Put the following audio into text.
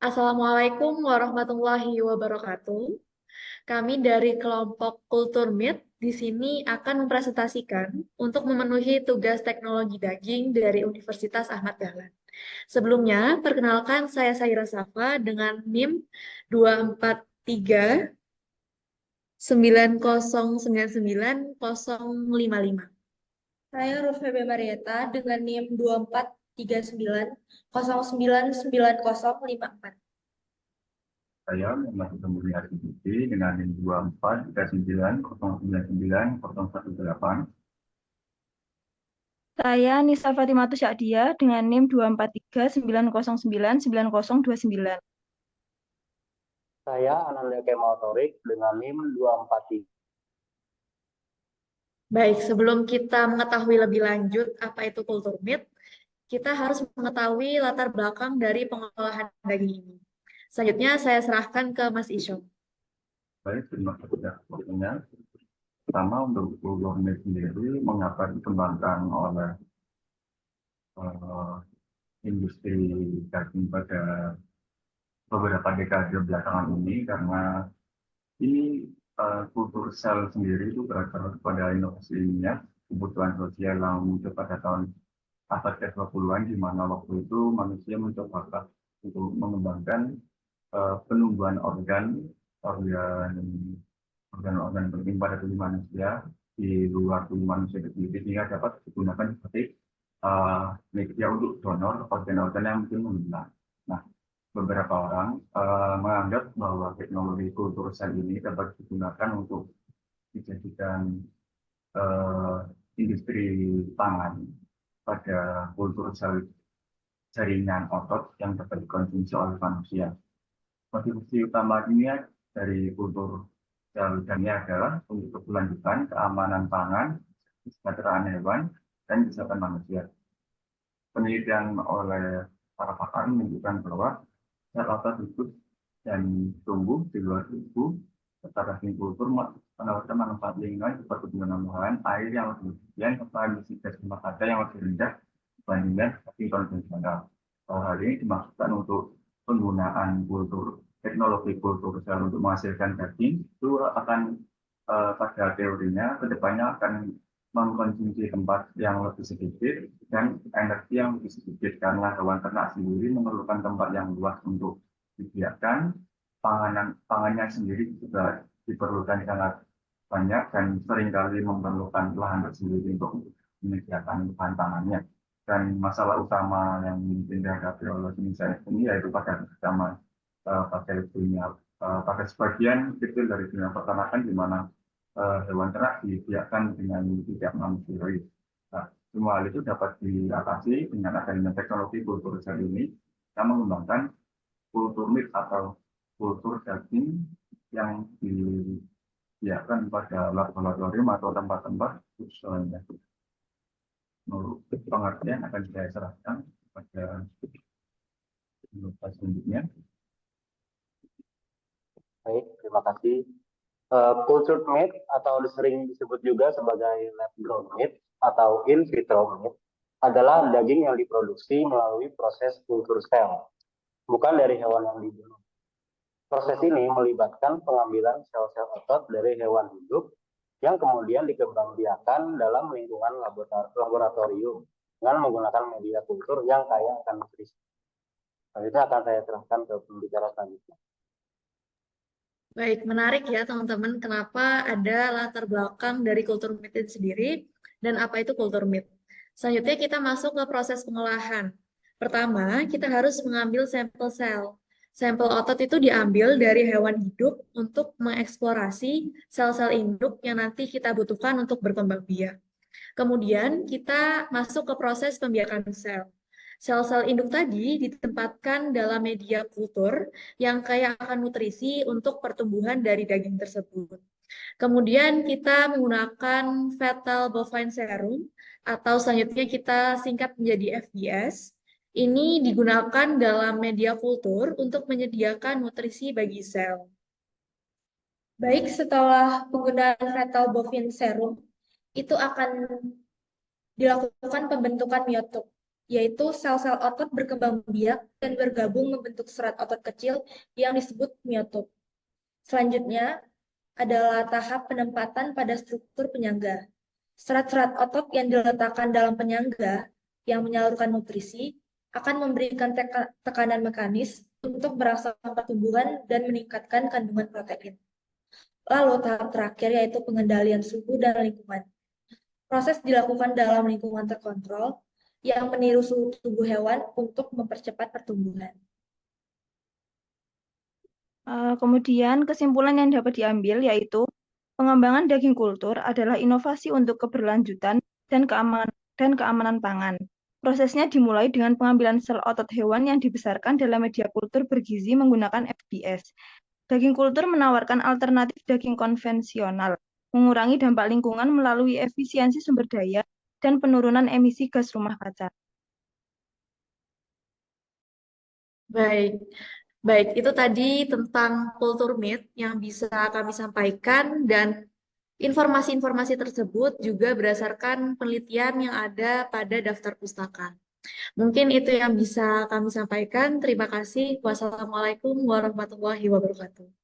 Assalamualaikum warahmatullahi wabarakatuh. Kami dari kelompok Kultur Meet di sini akan mempresentasikan untuk memenuhi tugas teknologi daging dari Universitas Ahmad Dahlan. Sebelumnya, perkenalkan saya Saira Safa dengan NIM 24390990055. Saya Rufebe Marieta dengan NIM 24390990054. Saya Muhammad Kemudi Artibuti dengan NIM 2439099018. Saya Nisa Fatimatu Syakdia dengan NIM 24390999029. Saya Ananda Kemal Torik dengan NIM 243. Baik, sebelum kita mengetahui lebih lanjut apa itu kultur meat, kita harus mengetahui latar belakang dari pengolahan daging ini. Selanjutnya saya serahkan ke Mas Isyong. Baik, terima kasih atas waktunya. Pertama, untuk gourmet sendiri, mengapa dikembangkan oleh eh, industri daging pada beberapa dekade belakangan ini, karena ini kultur sel sendiri itu berasal pada inovasi ilmiah, kebutuhan sosial yang muncul pada tahun abad ke-20-an, di mana waktu itu manusia mencoba untuk mengembangkan penumbuhan organ organ penting pada tubuh manusia di luar tubuh manusia itu sendiri, sehingga dapat digunakan seperti media untuk donor organ-organ yang mungkin menghilang. Nah, beberapa orang menganggap bahwa teknologi kultur sel ini dapat digunakan untuk dijadikan eh, industri pangan pada kultur sel jaringan otot yang dapat dikonsumsi oleh manusia. Motivasi utama dunia dari kultur sel ini adalah untuk keberlanjutan, keamanan pangan, kesejahteraan hewan, dan kesehatan manusia. Penelitian oleh para pakar menunjukkan bahwa sel otot hidup dan tumbuh di luar tubuh serta daging kultur menawarkan manfaat lingkungan seperti penanaman air yang lebih efisien serta emisi gas rumah kaca yang lebih rendah dibandingkan daging konvensional. Hal ini dimaksudkan untuk penggunaan teknologi kultur sel untuk menghasilkan daging itu akan pada teorinya kedepannya akan mengkonsumsi tempat yang lebih sedikit dan energi yang lebih sedikit, karena hewan ternak sendiri memerlukan tempat yang luas untuk dibiarkan. Pangannya sendiri juga diperlukan sangat banyak dan seringkali memerlukan lahan tersendiri untuk menyediakan bahan pangannya. Dan masalah utama yang mungkin dihadapi oleh Indonesia ini yaitu pada pada sebagian kecil dari dunia peternakan, di mana hewan ternak dibiarkan dengan tidak manusiawi. Nah, semua hal itu dapat diatasi dengan adanya teknologi kultur sel ini yang mengembangkan kultur meat atau kultur daging yang dibiarkan pada laboratorium atau tempat-tempat khusus lainnya. Menurut pengertian akan saya serahkan pada selanjutnya. Baik, terima kasih. Cultured meat atau sering disebut juga sebagai lab grown meat atau in vitro meat adalah daging yang diproduksi melalui proses kultur sel, bukan dari hewan yang dibunuh. Proses ini melibatkan pengambilan sel-sel otot dari hewan hidup yang kemudian dikembangbiakan dalam lingkungan laboratorium dengan menggunakan media kultur yang kaya akan nutrisi. Selanjutnya akan saya serahkan ke pembicara selanjutnya. Baik, menarik ya teman-teman, kenapa ada latar belakang dari kultur meat itu sendiri dan apa itu kultur meat. Selanjutnya kita masuk ke proses pengolahan. Pertama, kita harus mengambil sampel sel. Sampel otot itu diambil dari hewan hidup untuk mengeksplorasi sel-sel induk yang nanti kita butuhkan untuk berkembang biak. Kemudian kita masuk ke proses pembiakan sel. Sel-sel induk tadi ditempatkan dalam media kultur yang kaya akan nutrisi untuk pertumbuhan dari daging tersebut. Kemudian kita menggunakan fetal bovine serum atau selanjutnya kita singkat menjadi FBS. Ini digunakan dalam media kultur untuk menyediakan nutrisi bagi sel. Baik, setelah penggunaan fetal bovine serum, itu akan dilakukan pembentukan miotuk. yaitu sel-sel otot berkembang biak dan bergabung membentuk serat otot kecil yang disebut myotop. Selanjutnya adalah tahap penempatan pada struktur penyangga. Serat-serat otot yang diletakkan dalam penyangga yang menyalurkan nutrisi akan memberikan tekanan mekanis untuk merangsang pertumbuhan dan meningkatkan kandungan protein. Lalu tahap terakhir yaitu pengendalian suhu dan lingkungan. Proses dilakukan dalam lingkungan terkontrol yang meniru suhu tubuh hewan untuk mempercepat pertumbuhan. Kemudian kesimpulan yang dapat diambil yaitu pengembangan daging kultur adalah inovasi untuk keberlanjutan dan keamanan pangan. Prosesnya dimulai dengan pengambilan sel otot hewan yang dibesarkan dalam media kultur bergizi menggunakan FBS. Daging kultur menawarkan alternatif daging konvensional, mengurangi dampak lingkungan melalui efisiensi sumber daya dan penurunan emisi gas rumah kaca. Baik, baik. Itu tadi tentang kultur meat yang bisa kami sampaikan dan informasi-informasi tersebut juga berdasarkan penelitian yang ada pada daftar pustaka. Mungkin itu yang bisa kami sampaikan. Terima kasih. Wassalamualaikum warahmatullahi wabarakatuh.